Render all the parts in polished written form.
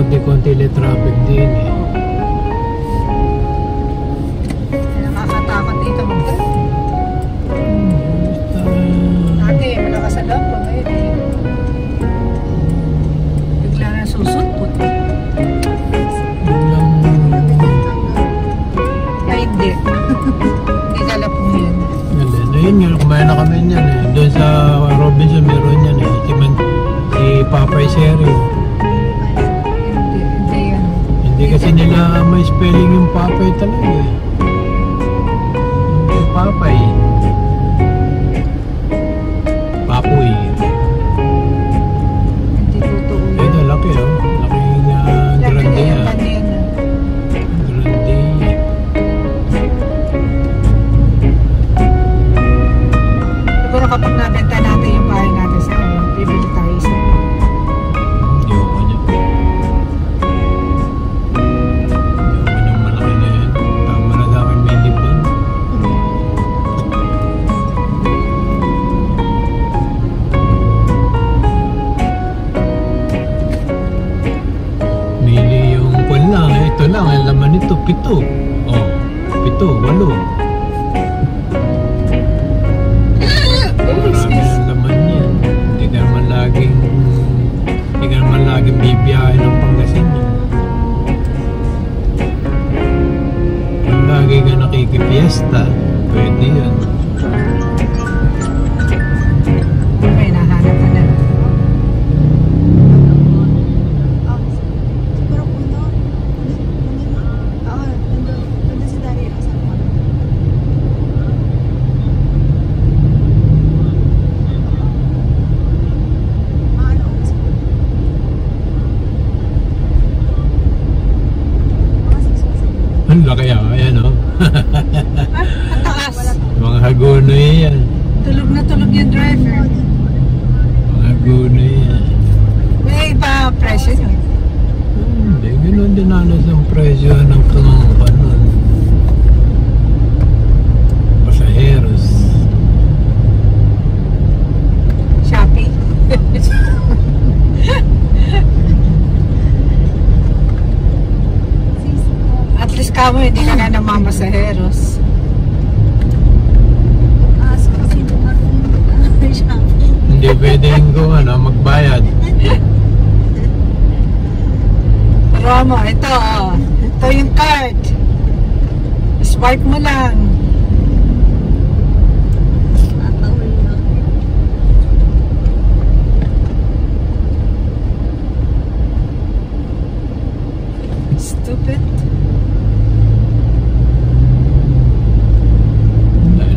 konti-konti le traffic din eh. Nakakatakot dito mag-drive. Dati, malakas sa loob. Ngayon eh. Bigla na susutput. Ay, hindi. Hindi galapong yan. Ayun nga, kumain na kami niyan eh. Doon sa Robinson meron yan eh. Si Papay Sherry. Hindi yan. Hindi kasi nila may spelling yung Papay talaga eh. Hindi Papay. Papoy. Hindi totoo. Ito, laki oh. Laking grande yan. Grande. Siguro kapag nabenta natin yung bahay natin sa amin, bibili tayo isa. Hindi ako kanya. Hindi ako kanyang malaki na yan. Tama na sa akin may liban. Mili yung kwan lang. Ito lang. Ang laman nito, 7. Oh, 7, 8. Marami ang laman yan. Hindi ka naman laging bibiyahe ng Pangasinan. Kung lagi ka nakikipiesta, pwede yan. May nahanap ka na. Siguro puno. Oo, nandun si Dari. Ang laki ah, ayan oh. Ang taas. Mga hagonoy yan. Tulog na tulog yung driver. Mga hagonoy yan. May iba presyo yun. Hindi, ganoon din alas ang presyo ng tumangpan nun. Pasaheros. Shopee. At least kamo hindi ka na namamasaheros. Hindi pwedeng magbayad. Romo, ito oh. Ito yung card. Swipe mo lang. Stupid.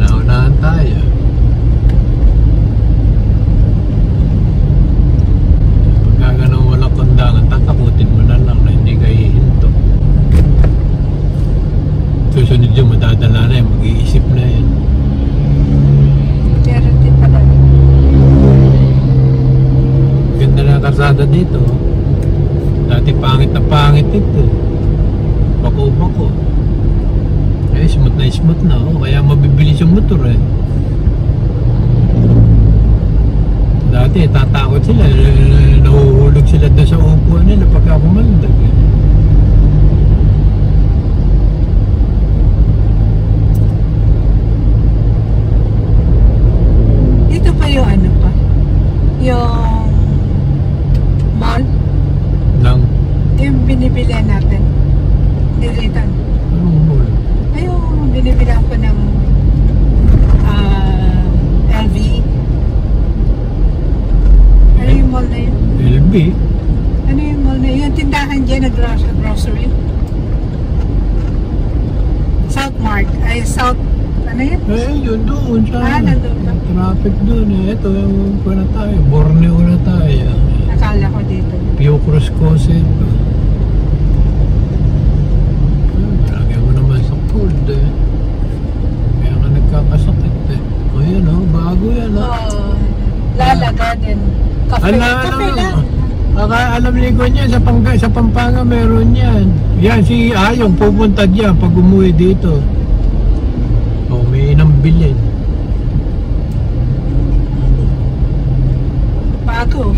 Naunahan tayo. Pagka ganun walang kondangan, tatakutin mo na lang na hindi ka hihinto. Susunod yung madadala na yan, mag-iisip na yan. Pero din pala. Ganda na karsada dito. Dati pangit na pangit ito. Bako-bako. Eh, smooth na oh. Kaya mabibilis yung motor eh. Dati tatakot sila. Nahuhulog sila doon sa upuan nila pagka kumaldag eh. Dito pa yung ano pa? Yung mall? Yung binibilihan natin. Dilitan. Anong mall? Ayun, binibilihan ko ng LV. Ano yung mall na yun? LB? Ano yung mall na yun? Yung tindahan dyan na grocery. Southmark. Ay, South... Ano yun? Eh, yun doon siya. Nandun ba? Traffic doon eh. Ito, yung na tayo. Borneo na tayo. Nakala ko dito. Pio Cruz Cose. Lagyan mo naman sa cold eh. Kaya ka nagkakasakit eh. O yan o, bago yan o. Oh, Lala Garden. Cafe. Cafe lang. Alam ni ko niya, sa Pampanga meron yan. Yan, si Ayong pupunta diyan pag umuwi dito. O, may inang bilhin. Bago.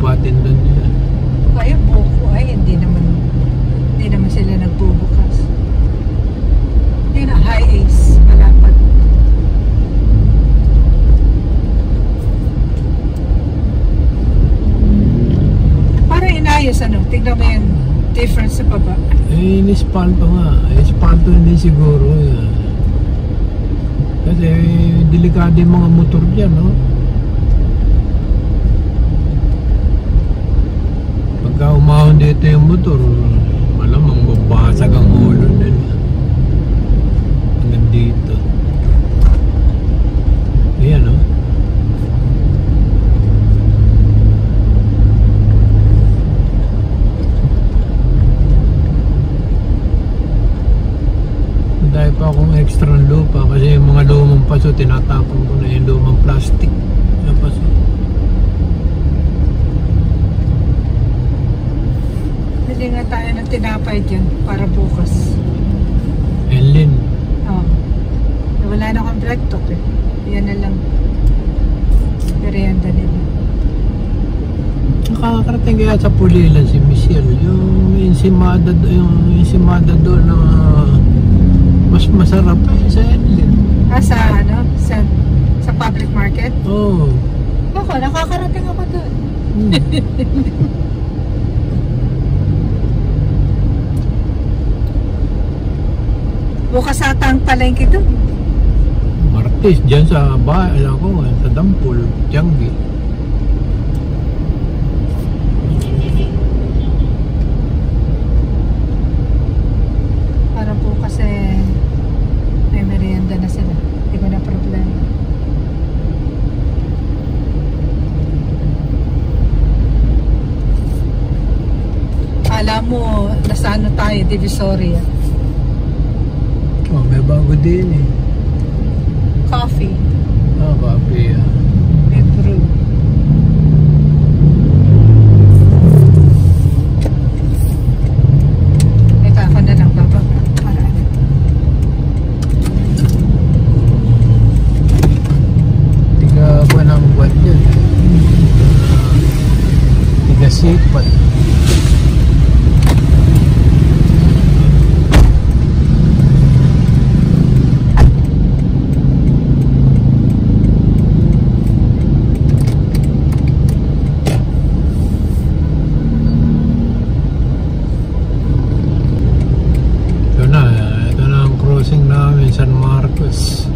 lupatin doon yan. Kaya buko ay hindi naman sila nagbubukas. Yun na, high ace, malapad. Parang inayos tignan mo yung difference sa baba. Eh, in-espalto nga. Espalto hindi siguro. Kasi delikado yung mga motor dyan, no? Pagka umahon dito yung motor, malamang babasag ang ulo nila. Hanggang dito. Ayan, no? Dahil pa akong extra lupa kasi yung mga lumang paso tinatapon ko na yung lumang plastic na paso. Hindi nga tayo ng tinapay dyan para bukas. Enlin. Oo. Wala na akong bread talk eh. Yan na lang. Merienda nila. Nakakarating kaya sa Pulilan si Michelle. Yung ensimada doon na mas masarap pa sa Enlin. Sa public market? Oo. Ako, nakakarating ako doon. Bukas ata ang palengke doon. Martes, dyan sa bahay ako, sa Dampol, Tianggi. Para bukas may merienda na sila. Hindi ko na problema. Alam mo, nasa ano tayo, Divisoria. Oh, may bago din eh. Coffee. Coffee. May brew. Teka, ako na lang bababa. Para ano. Tiga ba ng buwan yun? Tiga sipat. San Marcos.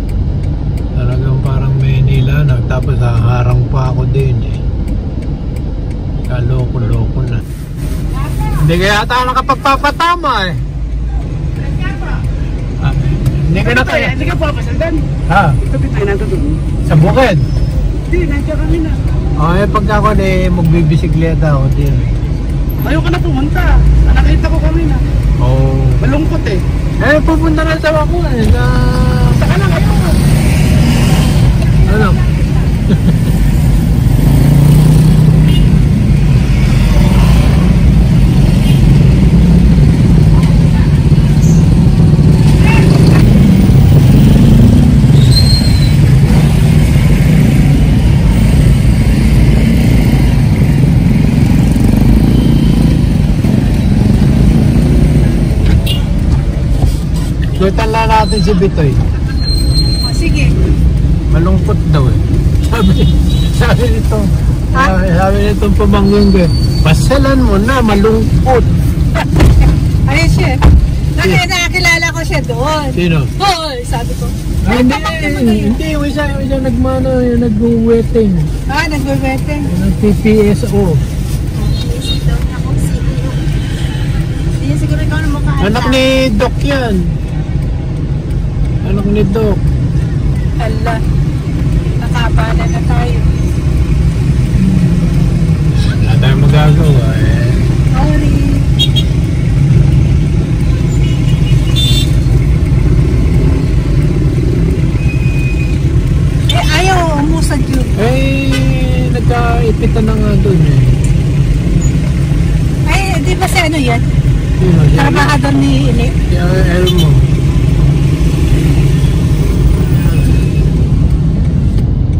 Talagang parang Manila na, tapos haharang pa ako din eh. Kaloko-loko na. Hindi kaya ata nakapagpapatama eh. Hindi ka na tayo. Hindi ka papasandan. Ha? Itabi tayo na doon. Sa bukid? Hindi, nandiyan kami na. Pagka ako magbibisikleta ako din. Ayaw ka na pumunta. Nakita ko kami na. Malungkot eh. Pupunta na sa ako eh. Saka lang, ayaw ka. Ano? Sutan lang natin si Bitoy. Sige. Malungkot daw eh. Sabi nito. Sabi nito pamangkin ko eh. Pasalan mo na, malungkot. Ayun siya. Nakilala ko siya doon. Sino? Hoy, sabi ko. Hindi, yung isa nagmano, yung nag-wetting. Nagbe-wetting. Nag-PPSO. Hindi siguro ikaw na mukha. Anak ni Doc yan. Anak ni Doc. Hala. Nakabala na tayo. Wala tayong magagawa eh. Sorry. Ayaw, umusad yun. Nagkaipitan na nga doon eh. Di ba si ano yan? Sino? Trabahador ni Ili? Si Elmo.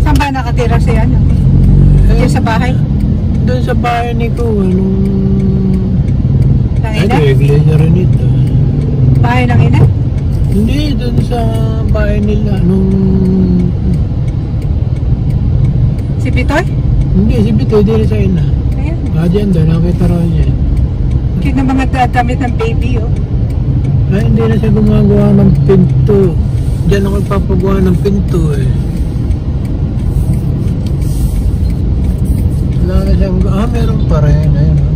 Saan ba nakatira siya? Diyan sa bahay? doon sa bahay ni ko, nung... Ng ina? Ay, iglesia rin ito. Bahay ng ina? Hindi, doon sa bahay nila, nung... Si Pitoy? Hindi, si Bitoy, din sa ina. Ayan. Diyan doon, nakita raw niya. Cute ng mga damit ng baby, oh. Ay, hindi na siya gumagawa ng pinto. Diyan ako ipapagawa ng pinto eh. Wala na siya meron pa rin. Ayun, oh.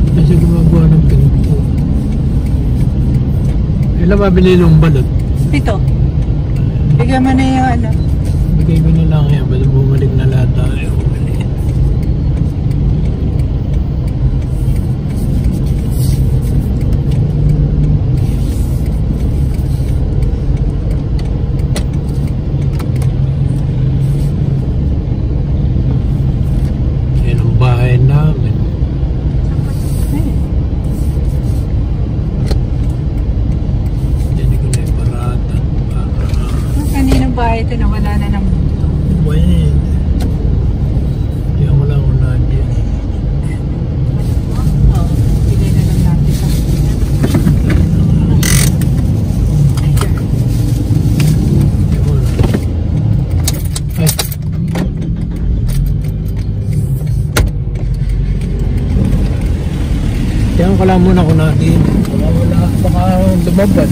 Hindi na siya gumagawa ng pinto. Ilan ba binili ng balot? Pito. Bigyan mo na yung ano. Bigay ko na lang yan. Ba't bumalik na lahat tayo? Yan ang bahay namin. Yan ko na yung paratan. Kaninang bahay ito na wala na ng mundo. Buwan. Yan wala ko na dyan. Oo. Bigay na lang natin sa Ay. Yan ko lang muna kung natin. Baka lumabas.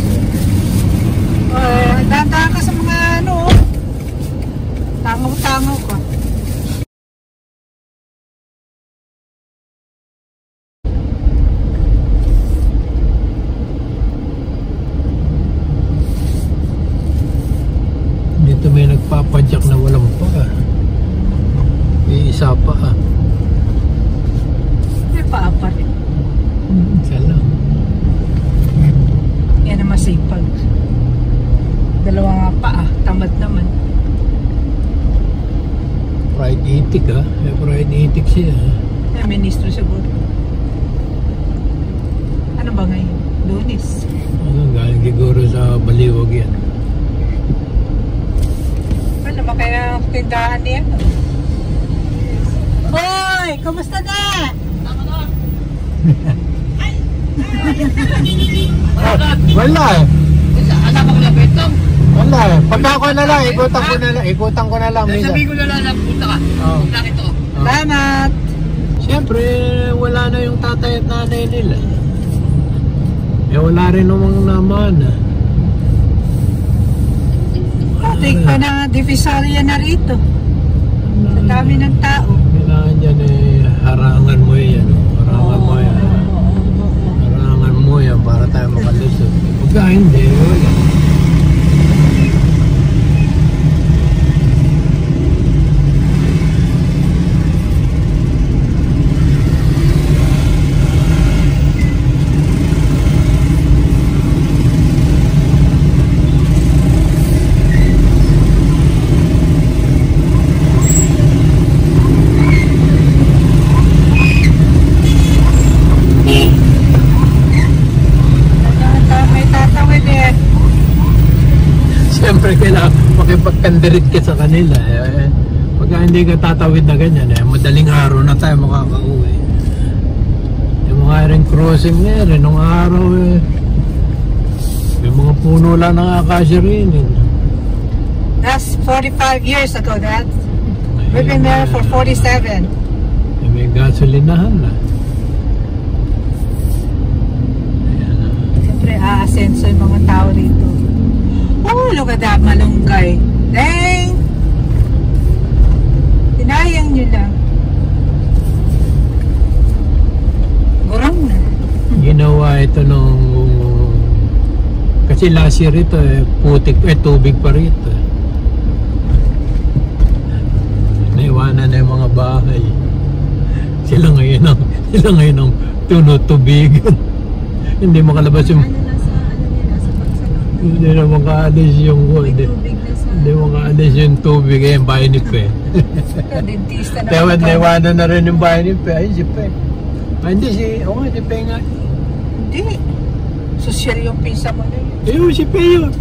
Dahan-dahan ka sa mga ano, tangaw-tangaw ka. Dito may nagpapadyak na walang pa. Iisa pa. May paa pa rin. Isa lang. Yan ang masipag. Dalawang nga paa, tamad naman. Fried itik ha. May fried itik siya. May ministro siguro. Ano ba ngayon? Lunes. Ano, galing siguro sa Baliwag yan. Ano ba kaya ang tindahan niya? Hoy! Kumusta na? Wala eh. Anak ko na betong. Wala eh. Pagka ako na lang, ikutan ko na lang. Minsan. Sabi ko na lang punta ka. Oo. Bakit to? Salamat! Siyempre, wala na yung tatay at nanay nila. Eh, wala rin namang naman. Patik pa na divisoria na rito. Sa dami ng tao. Kailangan dyan eh, harangan mo yan. Harangan mo yan. Harangan mo yan para tayo makalusot. Pagka hindi, wala. Siyempre kailangan makipagkandirit ka sa kanila eh. Pagka hindi ka tatawid na ganyan eh, madaling araw na tayo makakauwi. Yung mga rin crossing na rin, nung araw eh, may mga puno lang ng akasya rin eh. That's 45 years ago, Dad. We've been there for 47. Eh, may gasolinahan na. Ayan na. Siyempre, aasenso yung mga tao rito. Oh, look at that, malunggay. Dang! Tinayang nyo lang. Gurang na. Ginawa ito nung... Kasi last year ito eh, putik, tubig pa rito. Naiwanan na yung mga bahay. Sila ngayon ang tunutubigan. Hindi makalabas yung... Hindi na makaalis yung hindi makaalis yung tubig. Ayan, bahay ni Pe. Dentista na. Tawad na iwanan na rin yung bahay ni Pe. Ay, si Pe. Ay, hindi si Pe nga. Hindi. Social yung pisa mo na yun. Ayun, si Pe yun.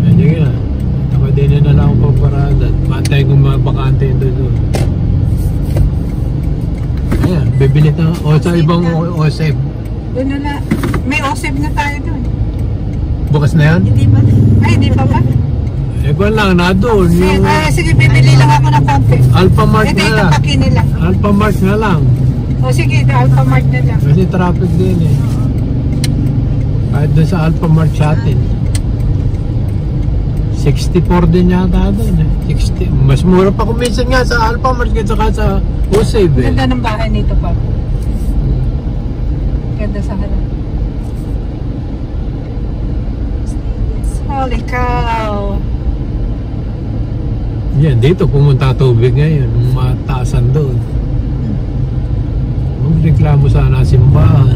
Hindi nga. Ako din na lang ako paparada. Bantay kong mga bakante doon. bibili na o sa ibang OSEP. Doon na. May OSEP na tayo doon. Bukas na yan? Hindi ba? Ay, hindi pa ba? Kung lang, na doon. Sige, bibili lang ako ng konti. Alphamart Ito, na ito, lang. paki nila. Alphamart na lang. O sige, ito, Alphamart na lang. Kasi traffic din eh. Kahit doon sa Alphamart sa atin. 64 din yata doon eh. 60. Mas mura pa kuminsan nga sa Alphamart kaysa sa OSEP eh. Ganda ng bahay nito pa. Ganda sa harap. Holy cow! Yan, dito pumunta tubig ngayon. Mataasan doon. Magreklamo sana simbahan.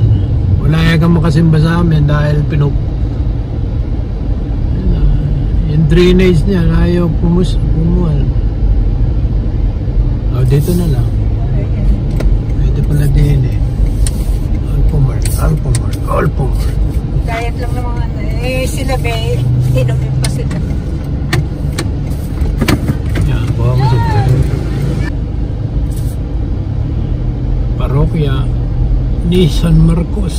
Wala kang makasimba sa amin dahil yung drainage niya ayaw pumual. O, dito na lang. Pwede pala din eh. Alphamart. Diet lang naman. Sila be, inumin pa sila. Yan, buha mo sa Parokya ni San Marcos.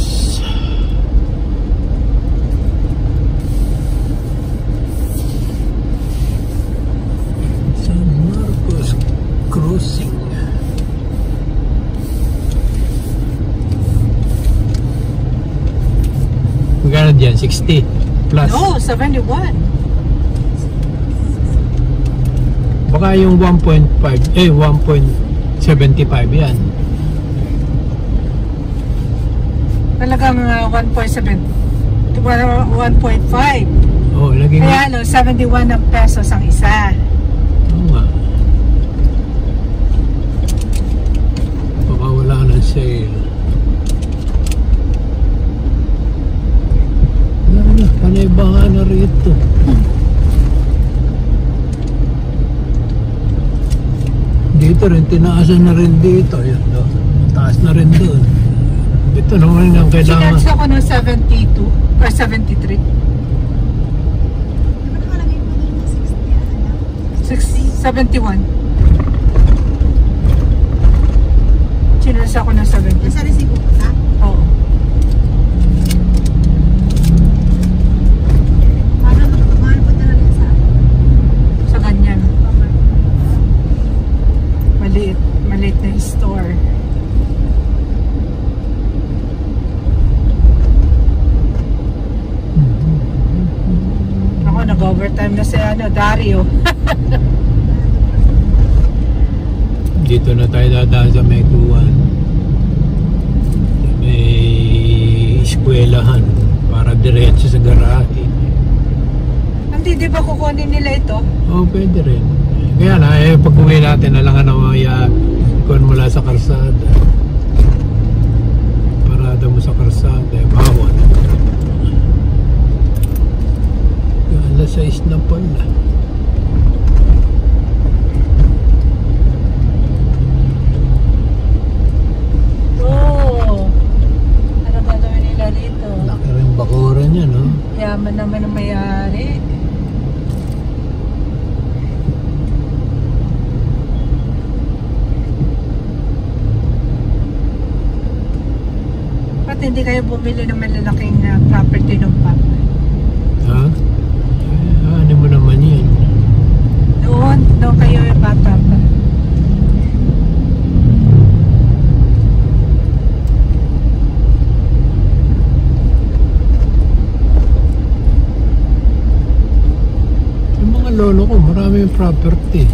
San Marcos Crossing. Magkano dyan? 60 plus? No, 71. Baka yung 1.5 1.75 yan. Talagang 1.7. 1.5. Oh, laging Kaya 71 ng pesos ang isa. Oo nga. Baka wala ng sale. Wala na, panaybangan na rito. Dito rin, tinaasan na rin dito. Yan, taas na rin doon. Ito naman yung kailangan. Sinarsa ko ng 72 or 73. Di ba nakalagay mo doon na 60? 71. Sinarsa ko ng 70. Nasa resibo ka? Oo. Mahal po talaga Sa ganyan. Maliit na store. Ako, nag-overtime na si Dario. Dito na tayo dadaan sa may kuwan. May eskwelahan para diretso sa garahe. Hindi, di ba kukunin nila ito? Oo, pwede rin. Kaya na, pag uwi natin na lang kuwan mula sa karsada. Parada mo sa karsada, bawal. Alas 6 na pala. Oo. Ano gagawin nila dito? Laki rin bakuran yan, no? Yaman naman ang may-ari. Ba't hindi kayo bumili ng malalaking property ng Papa? Ha? Ano mo naman yan? Doon kayo yung bata pa. Yung mga lolo ko, marami yung property.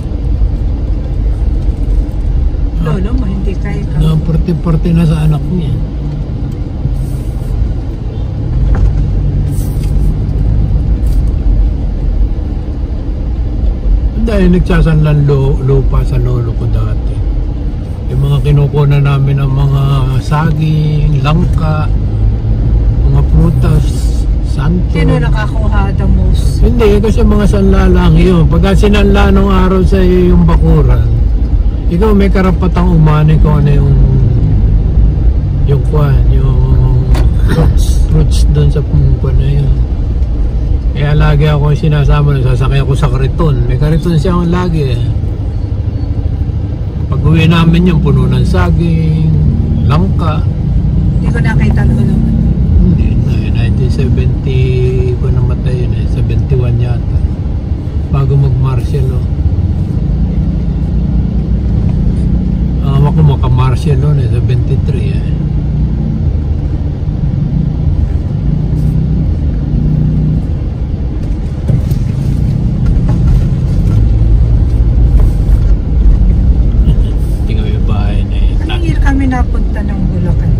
Lolo mo, hindi kayo ka. Naparty-party na sa anak niya. Dahil nagsasanlan lupa sa lolo ko dati. Yung mga kinukuha namin ng mga saging, langka, mga prutas, santo. Sino nakakuha the most? Hindi, kasi mga sanla lang yun. Pagka sinanla nung araw sa yung bakuran, ikaw may karapatang umani kung ano yung fruits doon sa pungkuan na yun. Kaya lagi ako sinasama na sasakay ako sa kariton. May kariton siya akong lagi eh. Pag uwi namin yung puno ng saging, Langka. Hindi ko nakita ulo. Hindi na, 1970 ko namatay yun eh, 71 yata. Bago mag-martial law. Ang ako maka-martial law na 73 eh. Tingnan mo yung bahay na yun. Anong year kami napunta ng Bulacan?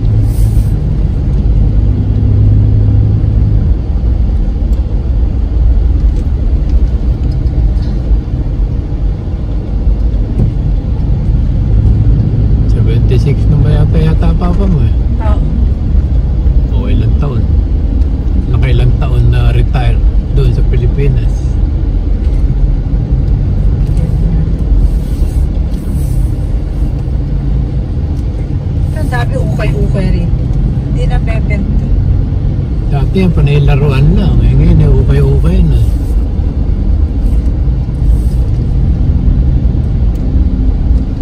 Yata papa mo eh. Oo. O ilang taon. Nakailang taon na retire doon sa Pilipinas. Ang dami ukay-ukay rin. Hindi na bebenta. Dati yung panay-laruan lang. Ngayon ukay-ukay na.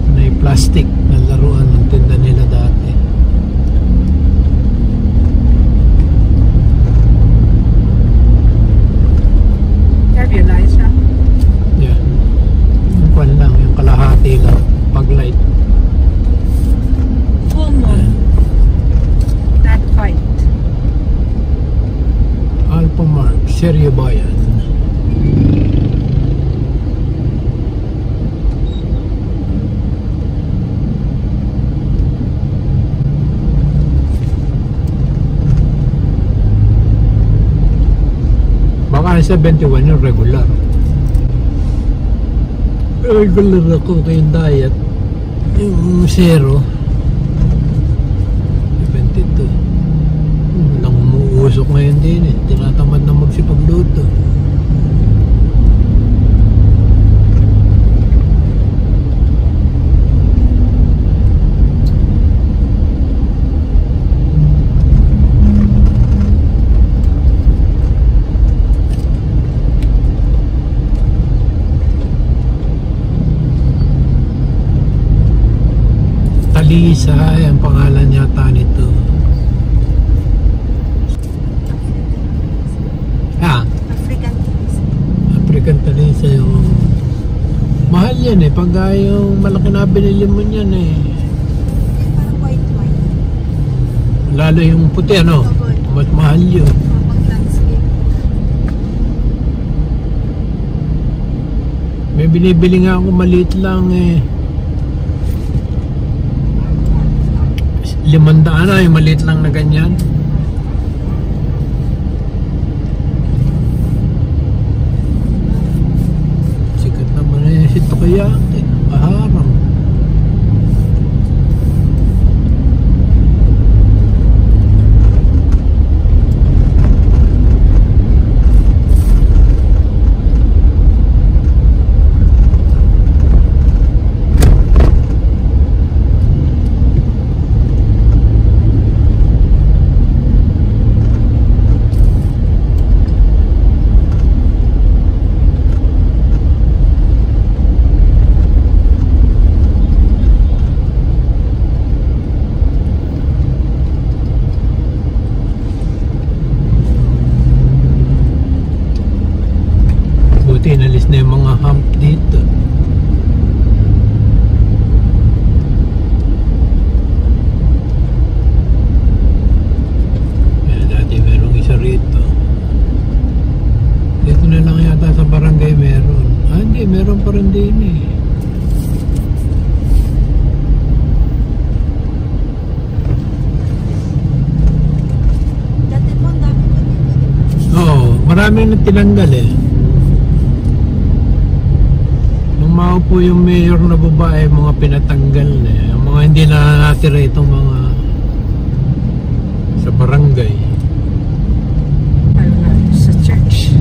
Panay plastic na laruan ng tinda nila dati. Have you lights na? Yeah. Yung kwan lang, yung kalahati lang. Pag-light. Full moon. Not quite. Alphamark, Seryo Bayan. Baka 71 yung regular. Regular ako kay diet. Yung 0 72. Nang umuusok ngayon din eh. Tinatamad na magsipagluto. Lisa, ang pangalan yata nito. African Talisa yung mahal yan eh. Pag yung malaki na binili mo yan eh. Parang white. Lalo yung puti ano. Mas mahal yun. Pang landscape. May binibili nga ako maliit lang eh. 500 na yung maliit lang na ganyan. Sikat naman eh si Takoyaki. Paharang. Inalis na yung mga hump dito. Kaya dati merong isa rito. Dito na lang yata sa barangay meron. Hindi, meron pa rin din eh. Dati po ang dami po dito. Oo, maraming tinanggal eh. Maupo yung mayor na babae, mga pinatanggal na eh. Ang mga hindi na natira itong mga sa barangay. Sa church.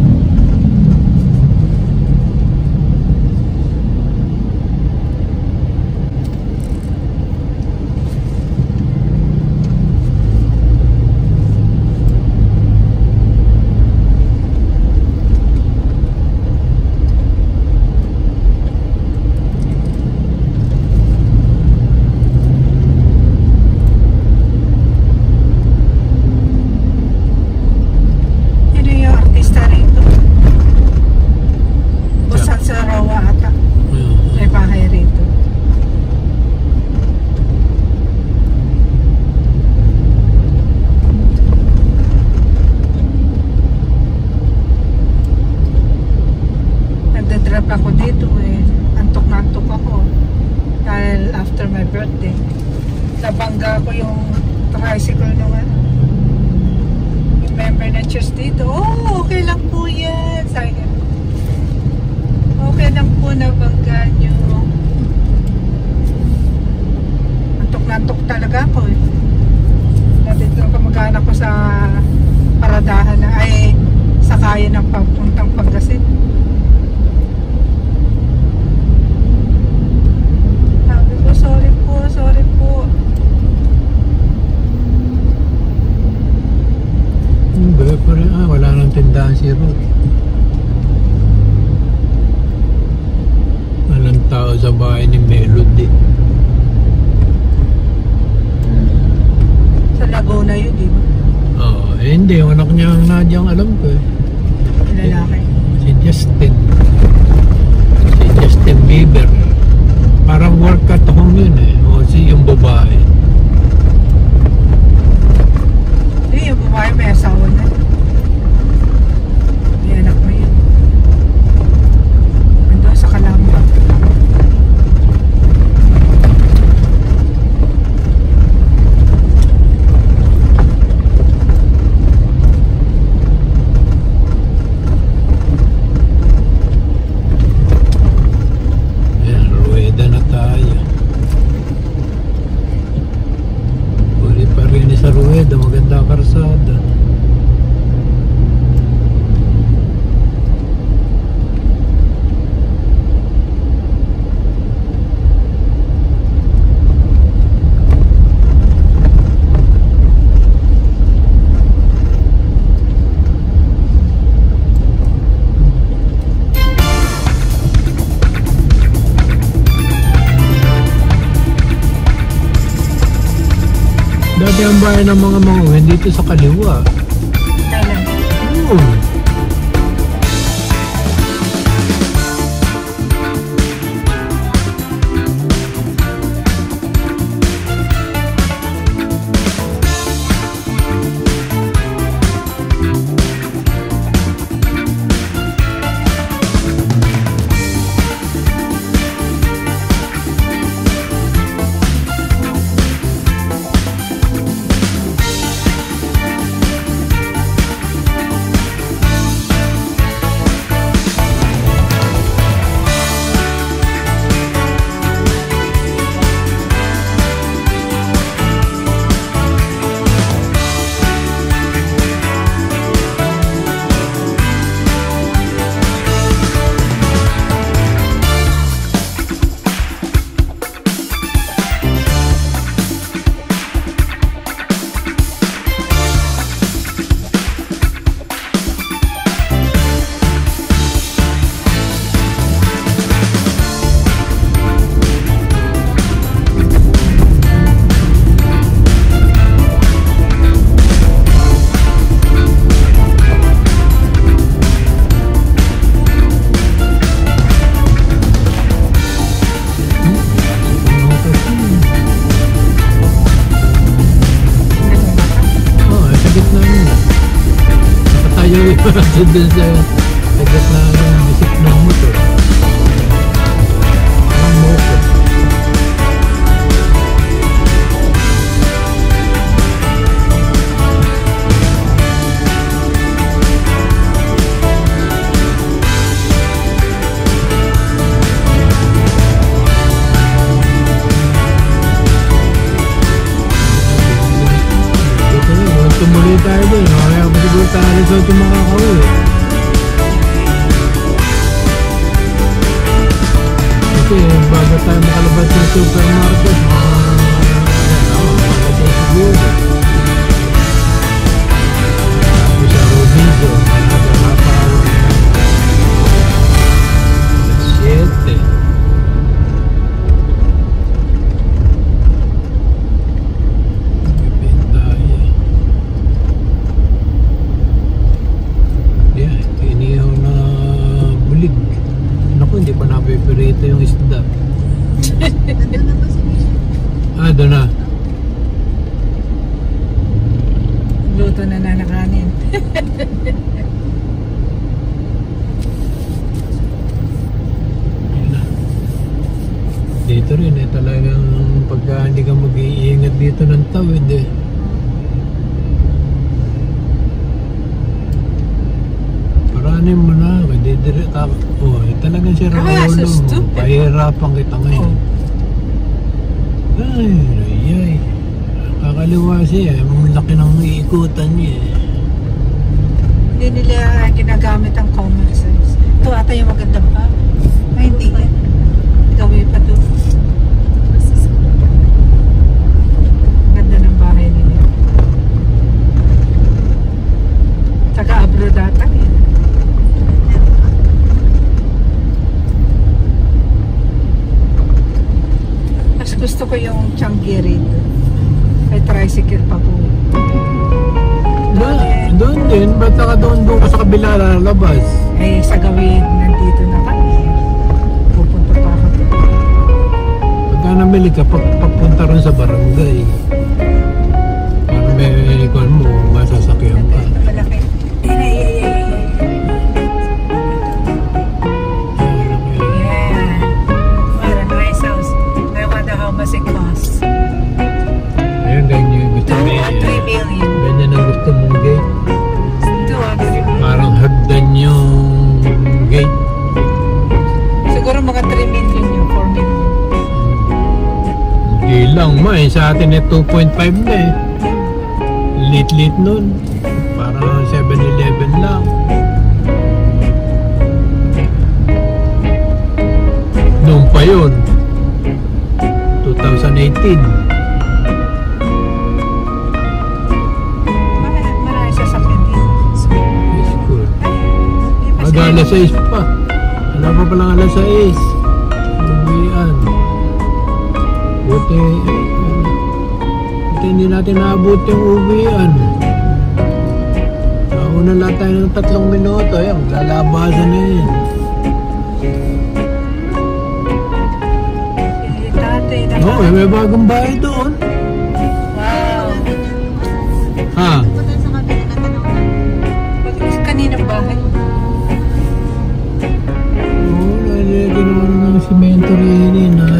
my birthday. Nabangga ko yung tricycle nung ano. Yung member na church dito. Oh, okay lang po yan. Sabi niya. Okay lang po nabangga nyo. Antok talaga ako eh. Nandito ang kamag-anak ko sa paradahan na ay sakayan ng papuntang Pangasinan. Sabi ko, sorry po. Wala nang tindahan si Ruth. Walang tao sa bahay ni Melody. Sa Laguna yun, di ba? Oo, hindi. Yung anak niya ang Nadia ang alam ko eh. Lalaki. Si Justin Bieber. Parang work at home yun eh. O yung babae. Yung babae may asawa na. May anak mo yun. Ando sa Kalamba. Maganda karsada. Dati ang bayan ng mga manguhin dito sa kaliwa. Oo. Doon sa tagat na bisip ng motor. Ang motor. Tumuloy tayo doon. Kaya masiguro tayo sa ito makakauwi. Kasi bago tayo makalabas ng supermarket, makakatay siguro. Tapos sa Robinson, nakakapawag na 7. Hindi pa napiperito yung isda. Doon na. Luto na nanakanin. dito rin eh, talagang pagka hindi ka mag-iingat dito ng tawid eh. Paranin mo na, kadidiri ka. Oh, eh, talagang si Raulo mo. Pahirapan kita ngayon. Ay. Kakaliwa siya eh, ang laki ng iikutan niya eh. Hindi nila ginagamit ang common sense. Ito ata yung maganda pa. Ay, hindi yan. Gawin pa to. Ganda ng bahay nila. Taga-abroad ata eh. Mas gusto ko yung Changi rito. May tricycle pa po. Doon din, ba't ka doon ka sa kabila lalabas? Eh, sa gawin, nandito na kami. Pupunta pa ako. Pagka namili ka, papunta rin sa barangay. Para may ikon mo, masasakyan ka. Malaki. Yeah. What a nice house. I wonder how much it costs. Ayun, ganyan yung gusto mo. 3 million. Ganyan ang gusto mong gate. 200. Parang hagdan yung gate. Siguro mga 3 million yung 4 million. Hindi lang ma eh. Sa atin eh 2.5 na eh. Lit nun. Parang 7-11 lang. Noong pa yun. 2018. Marami sasakyan dito. School. May Mag-alas 6 pa. Wala pa palang alas 6. Uwian. Buti hindi natin naabot yung uwian. Nauna lang tayo ng 3 minuto. Ayan, lalabasan na yun. Tatay na Oo, may bagong bahay doon. Wow. Ha? Punta sa kabila na tanong. Kaninang bahay? Oo, lalagyan naman ng simento rin.